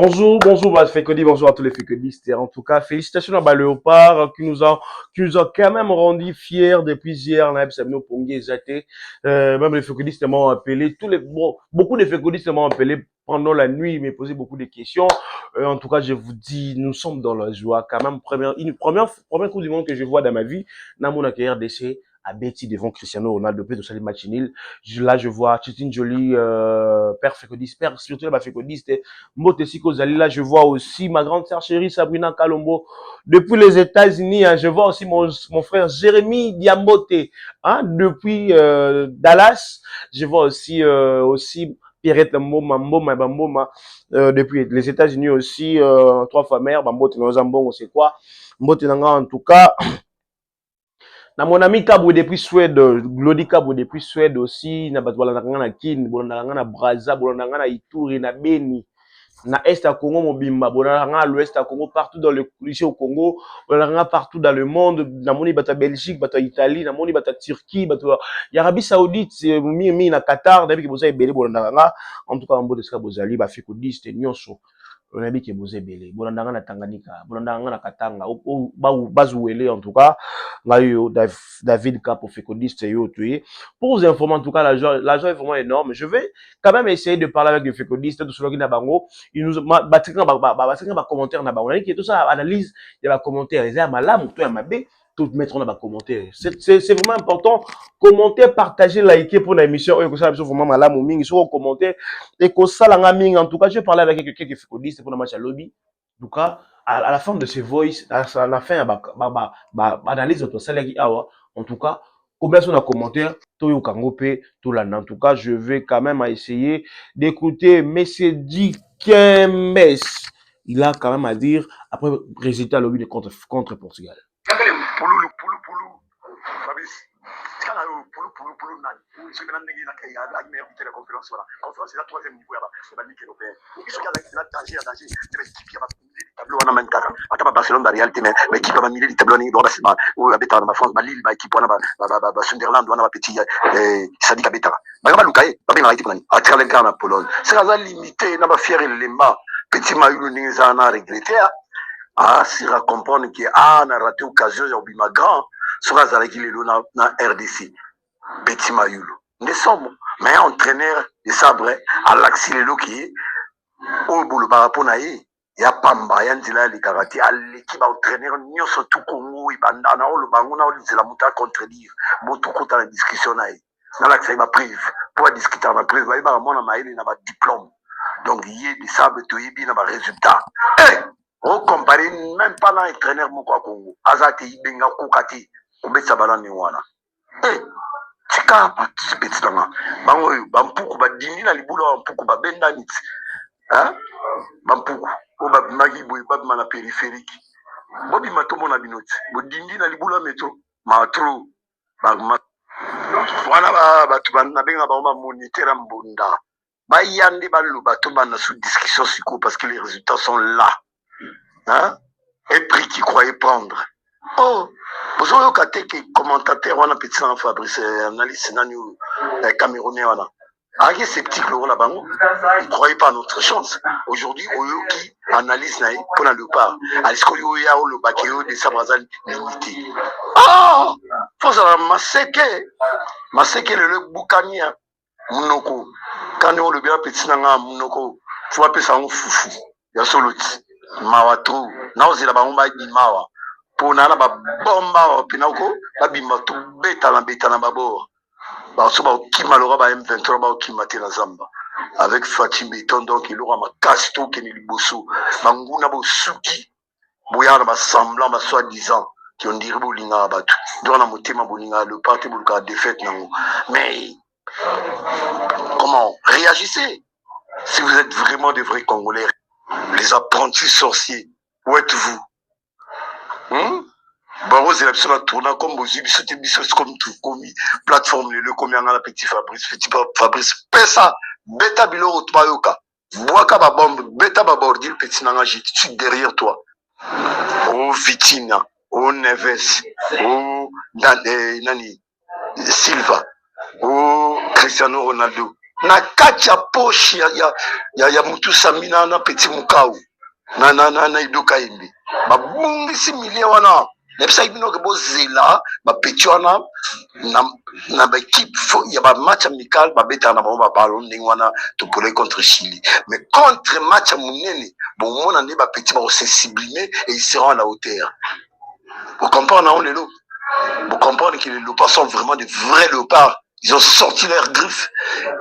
Bonjour, bah, Fécodi, bonjour à tous les fécodistes. Et en tout cas, félicitations à Léopard qui nous a quand même rendu fiers depuis hier. Là, Sabino Pongé, Zate. Même les fécodistes m'ont appelé, beaucoup de fécodistes m'ont appelé pendant la nuit, ils m'ont posé beaucoup de questions. En tout cas, je vous dis, nous sommes dans la joie. Quand même, première Coupe du Monde que je vois dans ma vie, dans mon RDC, à Betty devant Cristiano Ronaldo, depuis de salir match nul. Là, je vois Titine Jolie, père fécodiste, père, surtout la fécodiste, Mbote Siko Zali, là, je vois aussi ma grande sœur chérie Sabrina Kalombo depuis les États-Unis. Hein, je vois aussi mon frère Jérémy Diambote depuis Dallas. Je vois aussi Pierrette Mboma depuis les États-Unis aussi. Trois fois mère, Bambote Nozambon, c'est quoi. Mbote Nanga, en tout cas. Na mon ami Kabou depuis Suède, Glody Kabou depuis Suède aussi. Na Batwalananga na Kin, Bolananga na Brazza, Bolananga na Ituri, na Beni. Na Est à Congo Mobimba, bolanga à l'Ouest à Congo, partout dans le ici au Congo, bolanga partout dans le monde, na moni bata Belgique, bata Italie, na moni bata Turquie, bata Arabie Saoudite, mi na Qatar, depuis que vous avez belé bolanga, en tout cas en mode de bozali, ba fécodiste nyonso. On a dit que vous avez belé, bolanga na Tanganyika, bolanga na Katanga, bazouélé en tout cas, ngayo David Cap fécodiste yo tué. Pour vous informer en tout cas, la joie est vraiment énorme. Je vais quand même essayer de parler avec les fécodistes, tout cela qui n'a pas il nous ba commentaire na ba on a dit que tout ça analyse il y a ba commentaire les malamu to ya mabe tout mettre on a ba commentaire c'est vraiment important commenter partager liker pour l'émission et que ça vraiment malamu mingi sur commenter et que ça la mingi en tout cas je vais parler avec quelques fécodistes pour le match à lobby en tout cas à la fin de ce voice à la fin analyse notre salaire qui en tout cas combien sont les commentaires tout yo kangope tout là en tout cas je vais quand même essayer d'écouter Messi Kembes. Il a quand même à dire après résultat à l'objet contre Portugal. Fabrice, kana yo pulu nani so kana ndenge na kai ya meilleur buteur de conférence voilà conférence c'est la troisième niveau là ba ligue européenne so kana la danger de l'équipe ya ba tableau wana man kaka ata ba Barcelone da Real mais équipe ba milieu du tableau ni do ba sima ou abeta na France ba Lille ba équipe wana ba Sunderland wana ba petit Sadik abeta ba lukaye ba bien équipe nani ata le gars na Pologne c'est la limité na ba fier lemba petit mayulu ni za na regretter si ra comprendre que na raté occasion ya bima grand sera zalaki lelo na RDC Petit Mayulu ne sommes mais entraîneur de sabre Alaxi lelo qui au bolo barapona ye ya pamba ya nzela le karate aleki ba entraîneur nyonso tout Congo ibanda na olo bango na olizela muta contredire moto kota la discussion na ye na l'accès ba prive pour discuter na prive ba mona maile na ba diplôme donc yé de sabre to yebi na ba résultat on compare même pas na entraîneur moko à Congo azate ibenga kokati kubetsa balani wana tika participate tanga bango bampuku badindi na libulu bampuku babenda niti bampuku o babimaki boye babima na périphérique bobima tomona binoti bodindi na libulu metro matro wana bato nabenga bango bamoniteur mbunda bayande baloba to bana sous discussion siko parce que les résultats sont là et prix qui croyait prendre vous avez eu que commentateur wana petit Fabrice analyste nani camerounais wana qui sceptique le rôle bango il croyait pas à notre chance aujourd'hui oyo qui analyse na pour la leopard alisko yo ya o le bakeo de sabrazal limité faut ça maseke le bukania munoko quand on le bien petit nanga munoko faut appeler ça un foufou ya soloti mawatro na ozela bango ba dimawa pona na ba bomba pinako ba bimba to beta na babor ba so ba kima lora ba M23 ba kima te na zamba avec Fatim Beton donc il aura ma casto que ni liboso banguna bo suki boyana ba semblant ba soi-disant qui on dirait bolinga batu dans la motema bolinga le parti bolka défaite nango mais comment réagissez si vous êtes vraiment des vrais Congolais les apprentis sorciers où êtes-vous Bon, c'est la tournant comme vous c'était comme tout comme plateforme le comme yanga la petit Fabrice pesa beta bilo tbayoka boaka ba bombe beta ba bordil petit nanga je suis derrière toi oh Vitina oh Neves oh nani Silva oh Cristiano Ronaldo na kati ya poche ya mutu samina na petit mukau na idoka imbi babungisi milie wana nebisa bino ke bozela bapeti wana na baéquipe ya bamatch amical babetaka na bango babalo ndenge wana topole contre Chili mais contre match monene bomona nde bapeti bakose sublimer et ils seront à la hauteur. Vous comprenez lelo? Vous comprenez que les léopards sont vraiment des vrais léopards. Ils ont sorti leurs griffes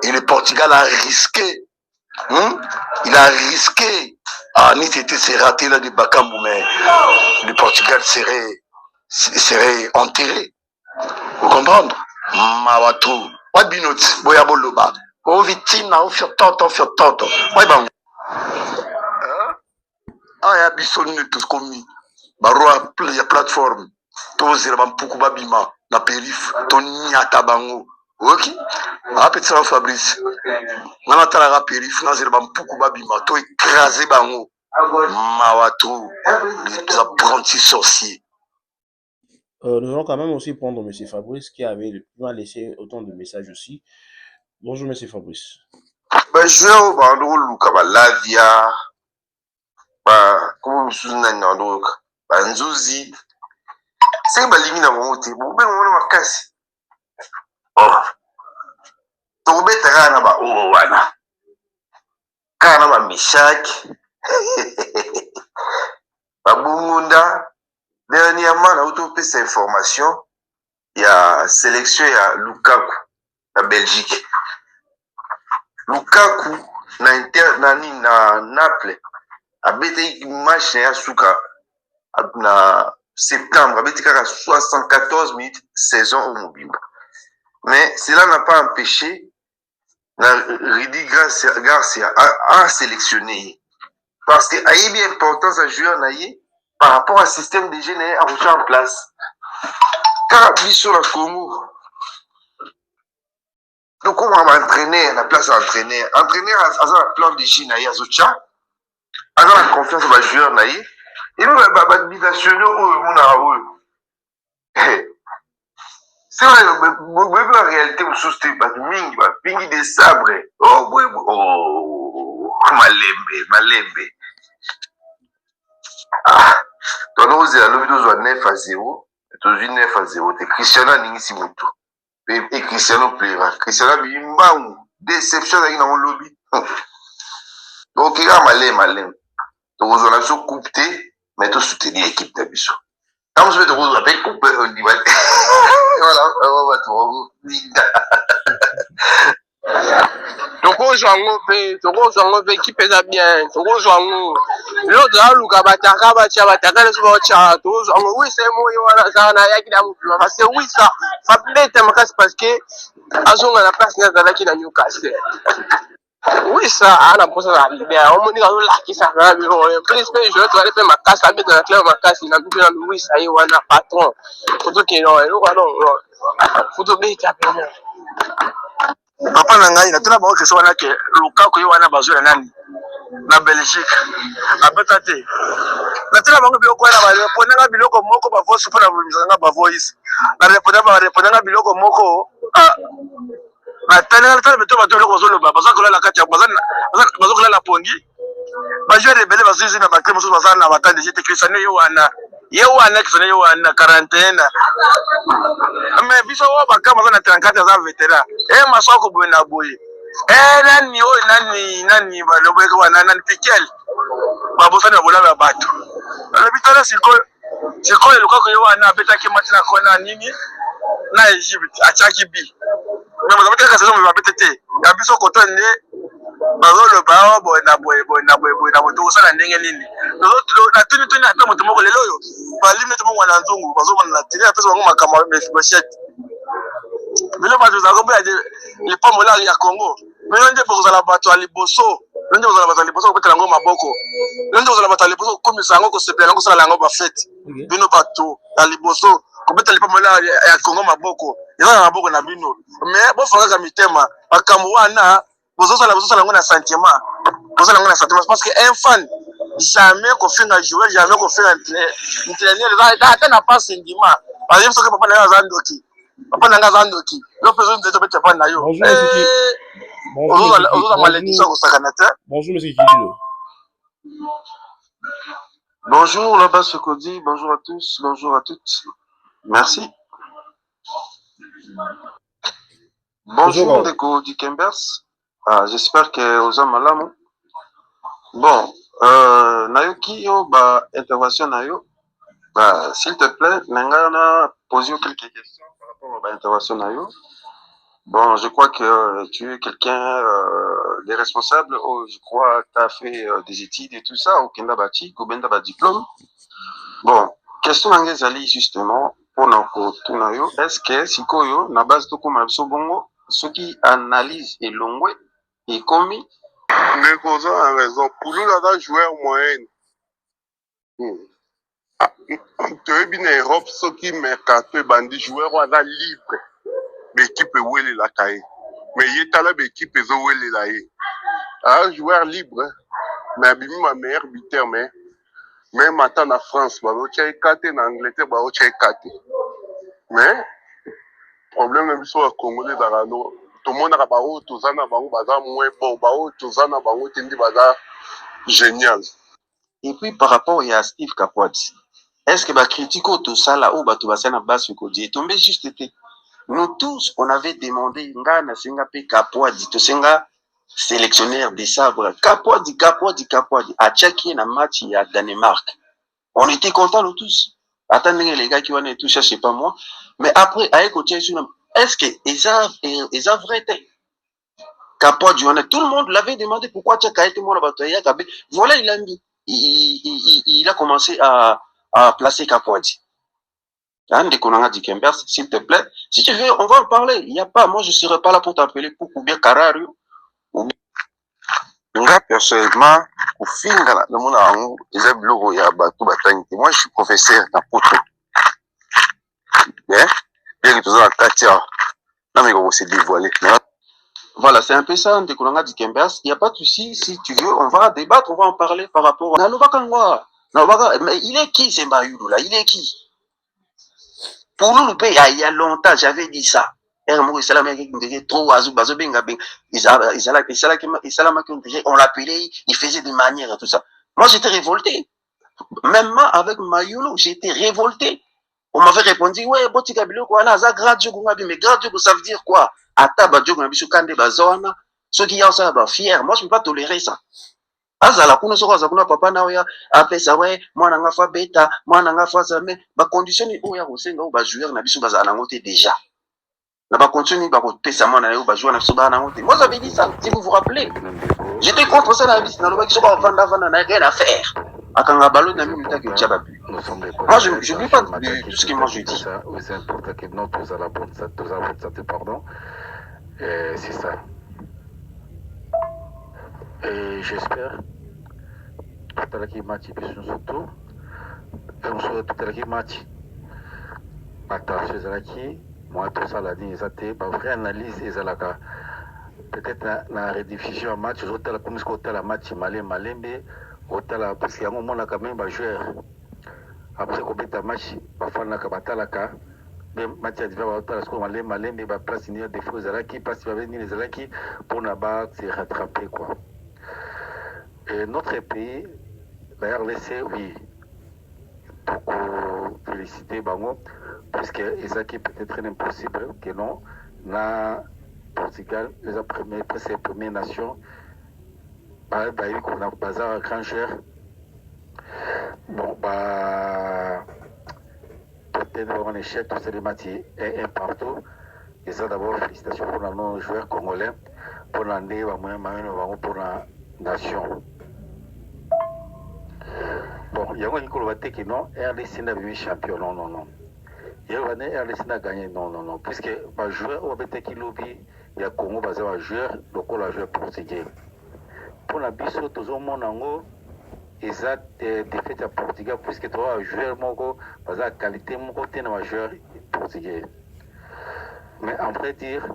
et le Portugal a risqué. Il a risqué. Ah, Nitete s'est raté là de Bakambu, mais le Portugal serait enterré. Vous comprenez? Mawatu. Wabinot, Boyaboloba. Oh, victime, on fait toto. Wabang. Ah, ya bisonne tous commis. Barua, il y a plateforme. Tous les bampuku babima. Na périph. Ton nyata bango. Ok? Ah, petit Fabrice. Nana talaka périph. Na zéro bampuku babima. To écrasé bango. Mawatu. Les apprentis sorciers. Nous allons quand même aussi prendre M. Fabrice qui m'a laissé autant de messages aussi. Bonjour M. Fabrice. Ben, je vais au bandou, Luka, Lavia, comment je suis dans Nzouzi. C'est que balimi na monte, bon ben on va casser. Oh. Donc ben t'as na oh wana. Kana ba Mishak. Babumunda. Dernièrement, on a autopé cette information. Il y a sélection, il y a Lukaku, la Belgique. Lukaku, na Naples, a bêté match na Suka, na septembre, a bêté 74 minutes saison au mobile. Mais cela n'a pas empêché Ridi Garcia à sélectionner. Parce qu'il y a bien importance à jouer en aïe par rapport au système de jeu à remettre en place. Car sur la Congo, donc on va entraîner, la place à entraîner à un plan de jeu à Zocha, à la confiance dans les joueurs naïe, et nous la binationaux c'est vrai, la réalité où sous tes mingi, pingi des sabres, malembe. Ah, ton ose à l'hôpital 9-0, tu 9-0, t'es Cristiano Ningisi Mutu. Et Cristiano Pleva. Cristiano Bimbaou. Déception dans mon lobby. Donc, il y a malin. Donc, on a sur coupé, mais tu soutenir l'équipe d'Abisso. Quand on se fait de rose, on appelle coupé, on dit, voilà, on va tout. Toko zwango pe équipe eza bien. Toko zwango. L'autre là luka bataka les bocha. Toko zwango oui c'est moi wana ça na yaki da mutu parce que oui ça fa bête makasi parce que azonga na place na zalaki na Newcastle. Oui ça ana posa la bien. On moni ka la ki ça na biro. Plus je dois aller faire ma casse avec dans la clé ma casse na bi na oui ça y wana patron. Photo qui non, photo bête apena. Papa nangai na tuna ba ke so wana ke Lukaku yo wana bazo na nani na Belgique abeta te na tuna bango biloko wana ba répondre na biloko moko ba voice pour na ba voice na répondre na biloko moko na tana beto ba tolo ko solo ba bazo ko la kati bazo ko la pongi ba jouer rebelle bazo zina ba crème so bazo na batande j'étais Cristiano yo wana Cristiano yo wana quarantaine. Mais biso wa bakama za na 34 za veteran masoko boye na boye nani balobe ko nani pikel babosa na bola ba bato le bitala siko Lukaku yo wana betaki match na kona nini na Egypt achaki bi mais mo zabeta ka saison ba betete ya biso koto ne bazolo ba boye na moto sala ndenge nini na tuni ata moto moko lelo yo ba limite mo wana nzungu bazomona na télé apesa bango makama meshete bilo bato za kombe les pommes là ya Congo mais on dit pour la bato aliboso on dit pour la bato aliboso ko betela ngo maboko on dit pour la bato aliboso ko komisa ngo ko sepela ngo sala ngo ba fête bino bato aliboso ko betela les pommes là ya Congo maboko eza na maboko na bino mais bo fanga ka mitema bakambo wana bozo sala ngo na sentiment parce que un fan jamais qu'on fait un joueur jamais qu'on fait un entraîneur ça n'a pas sentiment par exemple ce que papa na zandoki papa nanga zandoki yo peso nzeto beti papa na yo Bonjour monsieur qui. ozo malédiction ko sakana te. Bonjour monsieur Kilido. Bonjour là-bas Sokodi, bonjour à tous, bonjour à toutes. Merci. Bonjour Ndeko Dikembers. J'espère que aux hommes malamu. Bon, Nayoki yo ba intervention nayo. S'il te plaît, nangana poser quelques questions par rapport à l'intervention nayo. Bon, je crois que tu es quelqu'un des responsables. Oh, je crois que tu as fait des études et tout ça au Kenda Bati, au Benda ba diplôme. Bon, question angezali justement pour nayo. Est-ce que sikoyo na base to koma biso bongo soki analyse et longwe et komi Mais cause a raison pour nous là joueur moyen. Tu es bien en Europe ceux qui mercato bandi joueur ou ada libre. L'équipe wele la caille. Mais il est à la équipe zo wele la yi. Un joueur libre mais abimi ma meilleur buteur mais même maintenant en France ba o tchai kate en Angleterre ba o tchai kate. Mais problème même sur le Congolais d'Arano. Tout le monde a bao tozana bango baza moins bon bao tozana bango tindi baza génial. Et puis par rapport à Steve Kapwadi, est-ce que critique tout ça là ou tu vas na base Sokodi est tombé juste été. Nous tous on avait demandé ngana singa pe Kapwadi to singa sélectionneur des sabres Kapwadi a checké na match à Danemark. On était contents nous tous. Attendez les gars qui vont être touchés, je sais pas moi. Mais après, avec est-ce que ils ont vrai Kapwadi, tout le monde l'avait demandé pourquoi tu as été mon bataille. Voilà, il a mis. Il a commencé à placer Kapwadi. S'il te plaît, si tu veux, on va en parler. Il n'y a pas, moi je ne serai pas là pour t'appeler pour bien Karario. Nga personnellement, au fin de mon moi je suis professeur dans Poto. Bien que tout ça, Katia, non mais on s'est dévoilé. Voilà, c'est un peu ça, Ndekolanga Dikembers. Il n'y a pas de souci, si tu veux, on va débattre, on va en parler par rapport à Nalobakangwa. Mais il est qui, c'est Mbayulu là? Il est qui? Pour nous, le pays, il y a longtemps, j'avais dit ça. On l'appelait, il faisait des manières et tout ça. Moi, j'étais révolté. Même avec Mayulu, j'étais révolté. On m'avait répondu, ouais, Botika Biloko, wana, za gradio, mais gradio, ça veut dire quoi? Ataba, Djogo, Nabisu, Kande, Bazona, ceux qui ont ça, fiers. Moi, je ne peux pas tolérer ça. Azala, kuna soko, Azakuna, papa, na, oya, après ça, ouais, moi, nanga fa beta, moi, nanga fa zame, ba condition, oya, osenga, ou ba joueur, Nabisu, Bazana, ngote, déjà. Na ba continue, ba kote, sa moi, na yo, ba joueur, Nabisu, Bazana, ngote. Moi, j'avais dit ça, si vous vous rappelez. J'étais contre ça, Nabisu, na, qui sont pas vanda, n'a rien à faire. Akanga balo, na, minuta, que Tchaba bu. Moi, je ne veux pas tout ce que moi, je dis. C'est important que non, tous à la bonne santé, pardon. C'est ça. Et j'espère tout à l'heure match surtout et on souhaite tout à l'heure match attention ezalaki moi tout ça l'a dit ezate ba vraie analyse ezalaka peut-être na rediffusion match ozotala comme ce la match malembe otala parce qu'il y a un moment là quand même ba joueur après kobeta match bafanaka batalaka même match adverse baotala ce qu'on malembe ba place ni des fois ezalaki parce qu'il va venir ezalaki pour na ba se rattraper quoi. Et notre pays, d'ailleurs, laissé, oui, beaucoup féliciter Bango, puisque Isaki peut-être impossible que non, na Portugal, les premières nations, bah, qu'on a bazar grand cher. Bon, bah, peut-être avoir un échec, tout ça, les matières, un partout. Et ça, d'abord, félicitations pour nos joueurs congolais, pour l'année, pour la nation. Bon, il y a un école qui non, RDC n'a pas champion, non. Il y a un RDC n'a gagné, non. Puisque les joueurs au BT lobby, il y a Congo, basé un joueur, le joueur portugais. Pour la biso, tout le monde ils ont défait à Portugal, puisque tu as un joueur, basé la qualité, tu as un joueur portugais. Mais en vrai dire,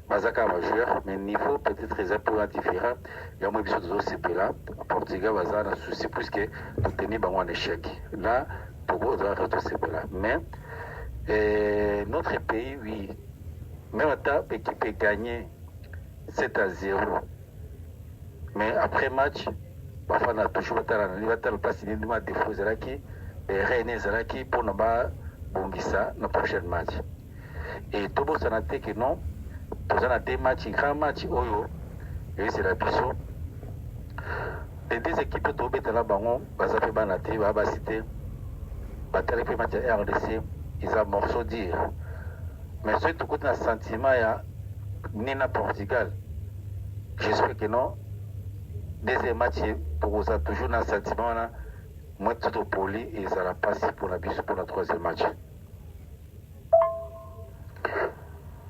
Bazaka va jouer, mais niveau peut-être un peu différent. Il y a moins de choses aussi là. Portugal va avoir un souci puisque tout tenir en échec. Là, Togo doit rester là. Mais Notre pays, oui, même l'équipe est gagnée 7-0. Mais après match, parfois on a toujours la place de défaut Zeraki et René Zeraki pour ne pas bongisa dans le prochain match. Et tout le monde a dit que non, tous on a des matchs, grands matchs, Oyo, et c'est la biseau. Les deux équipes de Tobé de la Bangon, Bazape Banate, Babacité, Batale match à RDC, ils ont morceau dire. Mais ce tout un sentiment, il y a Nina Portugal. J'espère que non. Deuxième match, pour ça, toujours dans le sentiment, moi, tout au poli, et ça va passer pour la biseau pour le troisième match.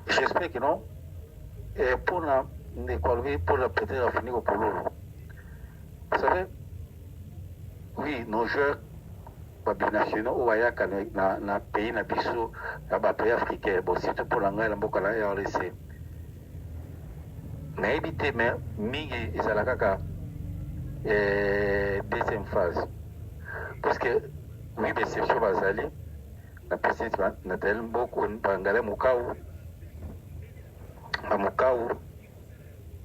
J'espère que non. Et pour la peut-être finir au polo. Vous savez, oui, nos joueurs binationaux, ou dans le pays, dans le pays africain, bon, surtout pour l'anglais, dans la RDC. Mais éviter, mais mingi, ils ont la deuxième phase. Parce que, oui, déception, Bazali, la personne, n'a tellement beaucoup, Bangale Moukaou,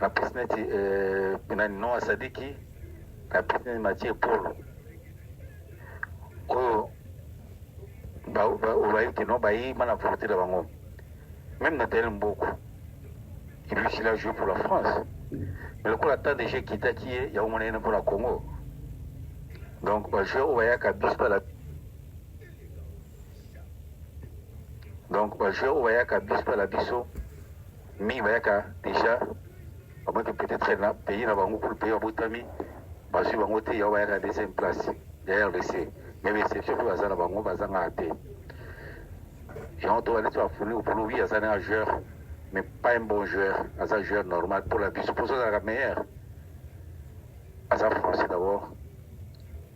la personne, non à Sadiki, la personne m'a dit Paul. Oh, que non, il m'a apporté la bango. Même Nathalie Mboko, qui lui, il a joué pour la France. Mais le coup, la temps déjà qui t'a qui est, il y a au moins pour la Congo. Donc, je vais au Wayaka Bispa la. Donc, je vais au Wayaka Bispa la Bisso. Mi Wayaka déjà, à moins que peut-être un pays dans Bango pour le pays à Boutami. Parce que Bango, il y a Wayaka deuxième place. Derrière le C. Mais c'est surtout à Zana Bango, à Zana Ate. Et on doit aller sur la fournie pour lui, à Zana un joueur, mais pas un bon joueur, à un joueur normal pour la bise. Pour ça, c'est la meilleure. À sa français d'abord.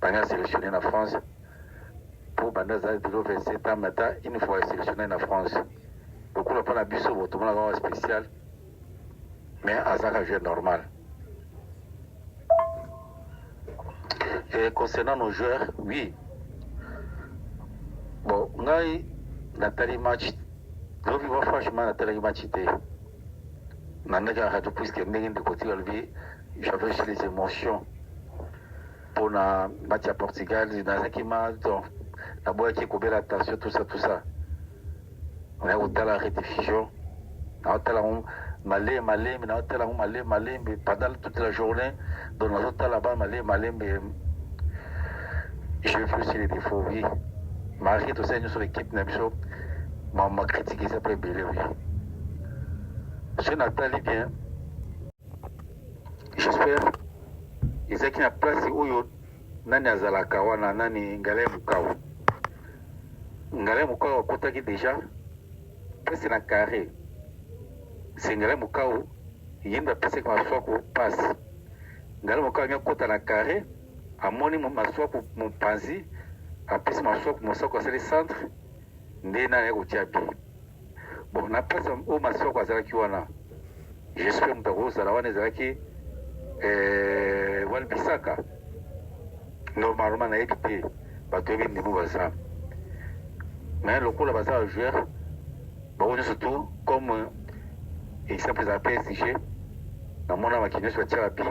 Bana sélectionné en France. Pour Bana Zana de 27 ans, maintenant, une fois sélectionné en France. Donc, on n'a pas la bise, tout le monde a un spécial. Mais à un joueur normal. Et concernant nos joueurs, oui. Bon, Nathalie match, franchement, Nathalie match était. Puisque de côté, j'avais aussi les émotions pour le match à Portugal. Dans un qui m'a la boîte qui couvert l'attention, tout ça. On a eu la rediffusion. On a eu malé, mais pendant toute la journée, dans nos autres là-bas, malé, mais je vais faire aussi les défauts, oui. Malgré tout ça, nous sommes l'équipe, m'a critiqué ça pour belé, oui. Je Nathalie bien. J'espère. Ils ont une place où nani azalaka wana nani Ngale Mukau. Ngale Mukau akotaki déjà. Presque na carré. C'est Ngale Mukau. Yenda presque ma soko passe. Ngale Mukau nyakota na carré. Amoni ma soko mon panzi. Apesi masoko mosoko asali centre nde nani akotia bi bon na place oyo masoko azalaki wana j'espère moto akozala wana ezalaki Wan-Bissaka normalement nayebi te bato yebi ndimo baza mais lokola baza bajoueur bango nyonso to comme exemple ezala PSG namona bakini nyonso batiaka bi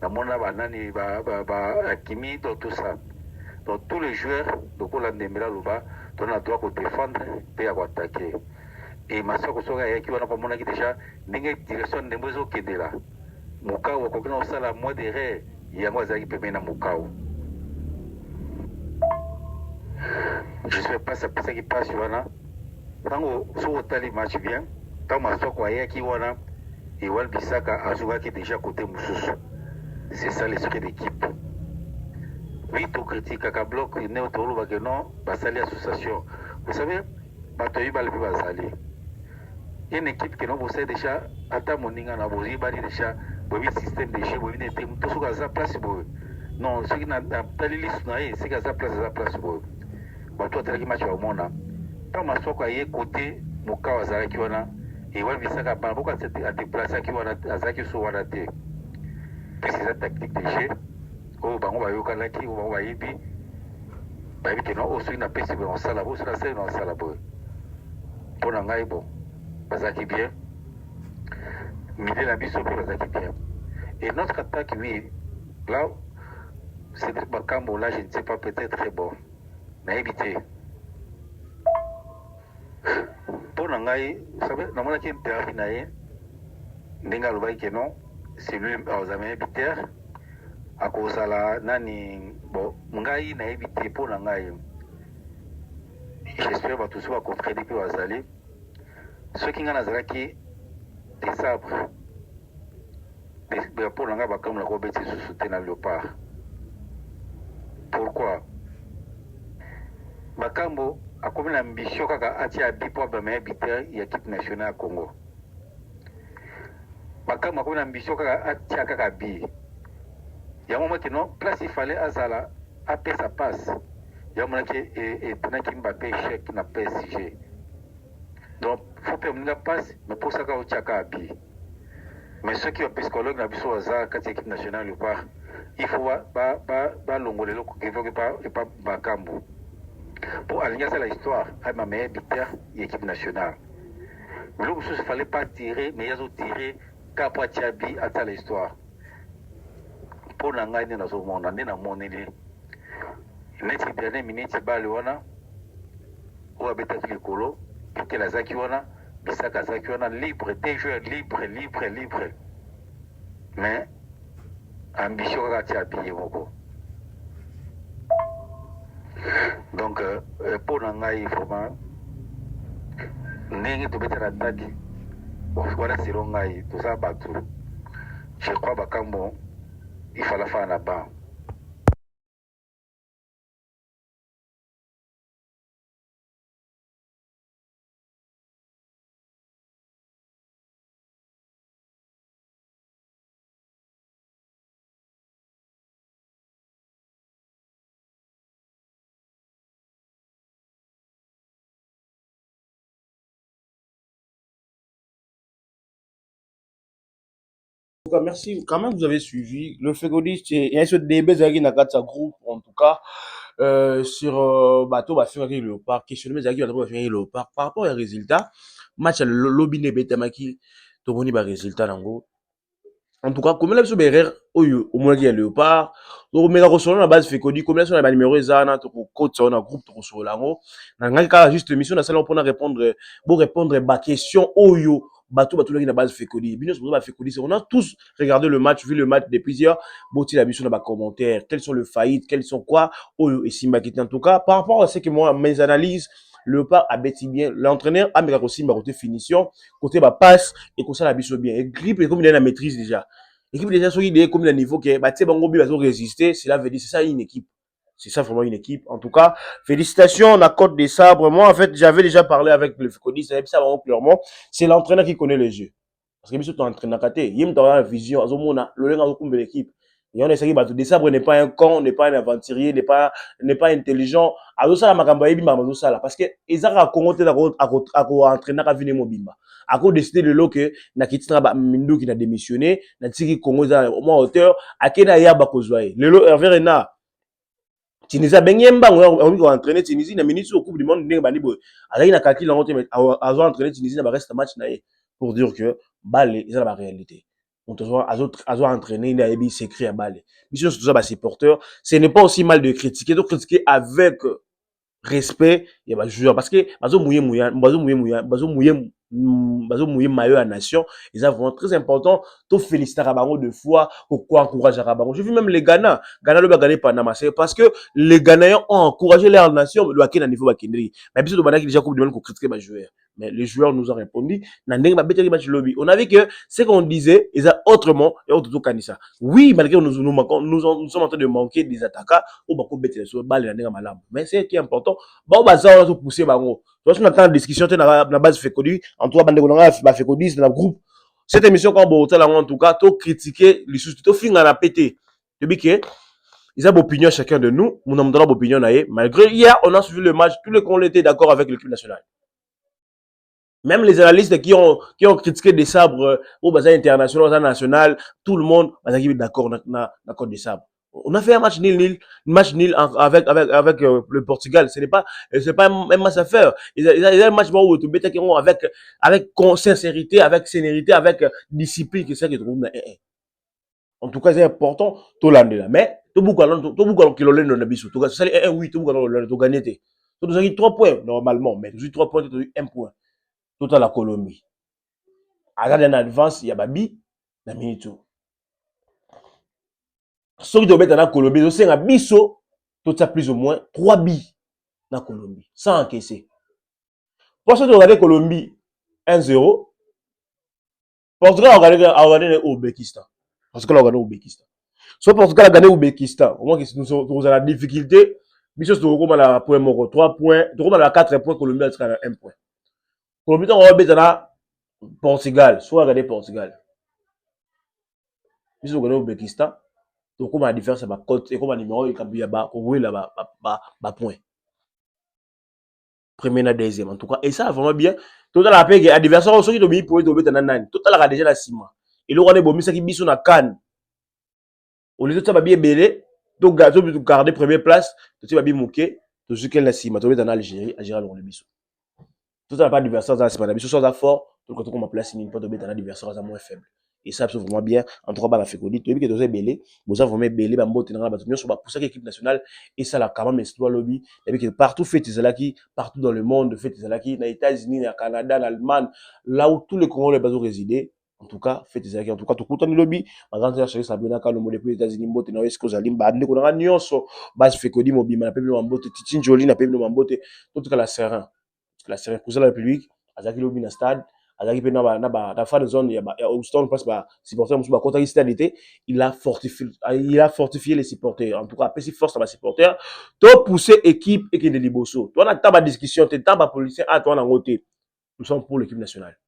namona banani bakimi to tout ça. Donc tous les joueurs, donc on a Ndembela Luba, on a droit de défendre et à attaquer. Et Masako Soga qui va pas mon déjà, n'engage direction Ndembozo qui est là. Mukao, quand on a la moitié des rêves, il y a moi qui peut mener Mukao. Je ne sais pas ça qui passe là. Quand on a le match bien, quand Masako a qui wana, et Wan-Bissaka a joué qui déjà côté Moussous. C'est ça l'esprit d'équipe. Oui, tout critique à bloc, il n'est pas au que non, Basali Association. Vous savez, Batoyi Balbi Basali. Une équipe qui nous possède déjà, à Moninga, n'a pas déjà, le système de jeu, il était tout ce qu'il a place. Non, ce qui n'a pas de liste, c'est qu'il a place. Bato a match au monde. Quand ma soeur a écouté, mon cas à Zarakiwana, et on vit ça à beaucoup à déplacer à Zaki sur Wanate. Puis c'est la tactique de jeu. Oh, bango ba yokanaki o bango ba yibi ba yibi que non o soki na pesi on sala bo sala sai on sala bo pour ngai bon bazaki bien milieu la biso pe bazaki bien et notre attaque oui là c'est Bakambo là je ne sais pas peut-être très bon na éviter pour ngai vous savez namona ki interview na ye ndinga lobai que non c'est lui aux amis à cause la nani bon ngai na éviter pour ngai j'espère que tout ça va comprendre puis wazali ceux qui ngana zalaki des sabres des pour ngai ba comme la robeti sous soutenir Léopard. Pourquoi Bakambo a comme l'ambition kaka atia bipo ba me habiter l'équipe nationale Congo. Bakambo a comme l'ambition kaka atia kaka bi. Il y a un moment que non, place il fallait Azala, après ça passe. Il y a un moment que Mbappé Mbappé échec na PSG. Donc, il faut permettre la passe, mais pour ça, il y a un mais ceux qui ont psychologue na biso Azala, quand l'équipe nationale ou pas, il faut pas l'ongolé, il faut pas Bakambo. Pour aligner ça l'histoire, avec ma meilleure buteur, l'équipe nationale. Mais là, il ne fallait pas tirer, mais ils ont tiré, Kapwa Tiabi, à l'histoire. Pour ngai ni na so mona ni na moneli neti dernier minute bali wana ou abeta likolo que la zaki wana bisaka zaki wana libre des joueurs libre mais ambition ka tia billet moko donc pour ngai vraiment ndenge to betera attaque voilà c'est ngai tout ça batu je crois Bakambo il fallait faire là-bas. En tout cas, merci. Quand même, vous avez suivi. Le fégodiste, il y a ce débat qui n'a pas de groupe, en tout cas, sur bateau, bah, faire le parc, questionner les aguilles, bah, faire le parc. Par rapport aux résultats, match, le lobby n'est pas qui, tout le monde, bah, résultat, en gros. En tout cas, comme la biso berrer oyo au moins il y a Léopard donc mais la sur la base fait codi comme la sur la numéro ezana to coach sur un groupe to sur lango na ngai ka juste mission na salon pour répondre pour répondre ba question oyo bato la base fait codi bino sur ba fait codi on a tous regardé le match vu le match de plusieurs boti la mission dans ba commentaires quels sont les faillites quels sont quoi oyo et Simba qui en tout cas par rapport à ce que moi mes analyses Léopard a bêti bien l'entraîneur a mis aussi ma côté finition côté ba passe et comme ça la biso bien et grip et comme il a la maîtrise déjà l'équipe déjà sur il est comme le niveau que bah tu sais bango bi va résister cela veut dire c'est ça une équipe c'est ça vraiment une équipe en tout cas félicitations on a Côte des Sabres moi en fait j'avais déjà parlé avec le Fécodis ça vraiment clairement c'est l'entraîneur qui connaît les jeux parce que monsieur ton entraîneur katé yim dans la vision azomona le lenga ko l'équipe et on essaie de des Sabres n'est pas un con n'est pas un aventurier n'est pas intelligent azosa la makamba yebi mabazo sala parce que ezaka kongote à entraîneur ka vini mobimba à cause décidé de l'eau que na kitina ba mindu qui n'a démissionné na tiki Congo za au moins hauteur akena ya ba kozwaye lelo Hervé Renard Tunisia benyemba on va entraîner Tunisie na minute au coupe du monde ndenge bani boy azali na calcul en mais azo entraîner Tunisie na ba reste match na pour dire que balle c'est la réalité on doit azo entraîner il a ébi s'écrit à balle mission tout ça ba supporter ce n'est pas aussi mal de critiquer avec respect il y a joueur parce que bazo mouiller maillot à nation ils sont vraiment très important to féliciter Rabango de fois pourquoi encourager Rabango je vu même les Ghana le ba gagner Panama c'est parce que les Ghanéens ont encouragé leur nation le à niveau bakindri mais biso to qui déjà coupe du monde ko critiquer ba joueur mais les joueurs nous ont répondu na ndenge ba beteli match lobby on a vu que ce qu'on disait ils a autrement et autre kanisa oui malgré nous sommes en train de manquer des attaquants au bako beteli sur balle na ndenge malam mais c'est qui est important ba baza on pousser bango donc on attend la discussion na base fait connu en tout cas bande konanga ba fait connu dans le groupe cette émission quand bon en tout cas to critiquer les sous to finga na pété depuis que ils ont opinion chacun de nous mon homme donne opinion na malgré hier on a suivi le match tous les qu'on était d'accord avec l'équipe nationale même les analystes qui ont critiqué des sabres au bazar international, au bazar national, tout le monde est d'accord na Côte des Sabres. On a fait un match nul avec le Portugal. Ce n'est pas un match à faire. Ils ont un match où tu bêtes avec sincérité, avec sénérité, avec discipline, c'est ça qui trouve. En tout cas, c'est important, tout l'année là. Mais, tout beaucoup qui l'ont dans le bisou. Tout cas, c'est oui, tout beaucoup l'ont gagné. Tout ça, 3 points, normalement. Mais, tu 3 points, tu as 1 point. Tout à la Colombie. À la dernière advance, il y a Babi, la minute. Ceux qui doivent être dans la Colombie, c'est un biseau, tout ça plus ou moins 3 billes dans la Colombie, sans encaisser. Pour ceux qui regardent Colombie 1-0, Portugal a regardé l'Ouzbékistan. Portugal a regardé l'Ouzbékistan. Soit Portugal a gagné l'Ouzbékistan, au moins que nous avons la difficulté, mais si nous avons la point 3 points, nous avons 4 points, Colombie a 1 point. Colombie a regardé Portugal, soit regardé Portugal. Si nous avons l'Ouzbékistan, donc comment la différence c'est ma cote et comment numéro il y a bas point premier na deuxième en tout cas et ça vraiment bien total la paix adversaire ceux qui domi pour tomber dans nani total la déjà la ciment et le roi bomi ça qui biso na CAN au lieu de ça ba bien belé donc garder première place tu vas bien moquer tout ce qu'elle la ciment tomber dans Algérie le biso total pas adversaire dans la ciment biso ça fort donc quand on ma place il pas tomber dans adversaire ça moins faible. Et ça, c'est vraiment bien. En tout cas, la fécondité, tu vois que tu as belé, vous avez vraiment belé, bah, mbote, n'a pas tenu sur pour ça l'équipe nationale, et ça, la, quand même, histoire lobby, et que partout, fait tes alaki, partout dans le monde, fait tes alaki, dans les États-Unis, dans le Canada, en Allemagne, là où tous les Congolais basés résider, en tout cas, fait tes alaki, en tout cas, tout le temps, lobby, ma grande sœur, chérie, Sabrina, quand on depuis les États-Unis, mbote, n'a pas zalim, bah, nous, on a nyonso, base fécondité, mobile, n'a pas vu mbote, Titine Jolie, n'a pas vu mbote, en tout cas, la Serein, cousin de la République, Azaki lobby, na stade, Azaki pe na fan zone ya Houston passe ba supporter musu ba contre l'été il a fortifié les supporters en tout cas petit force à supporters to pousser équipe et qui de liboso toi na taba discussion te taba policier à toi na ngoté nous sommes pour l'équipe nationale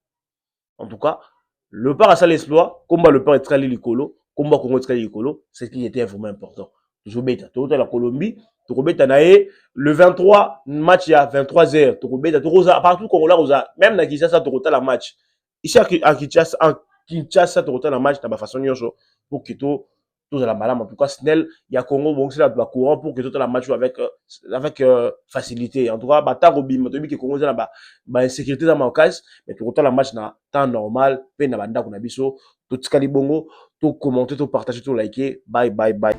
en tout cas le part à ça l'exploit combat le part est très licolo combat Congo très licolo c'est ce qui était vraiment important toujours bêta tout la Colombie Tokobeta nae le 23 match il y a 23h Tokobeta Tokoza partout Congo là même na Kinshasa Tokota la match ici à Kinshasa Tokota la match na ba façon nyonso pour que tout la malade en tout cas Snell il y a Congo bon c'est là ba courant pour que tout la match avec facilité en tout cas bata robim to bi que Congo za ba insécurité dans ma case mais Tokota la match na temps normal pe na banda ko na biso tout tikali bongo tout commenter tout partager tout liker bye bye bye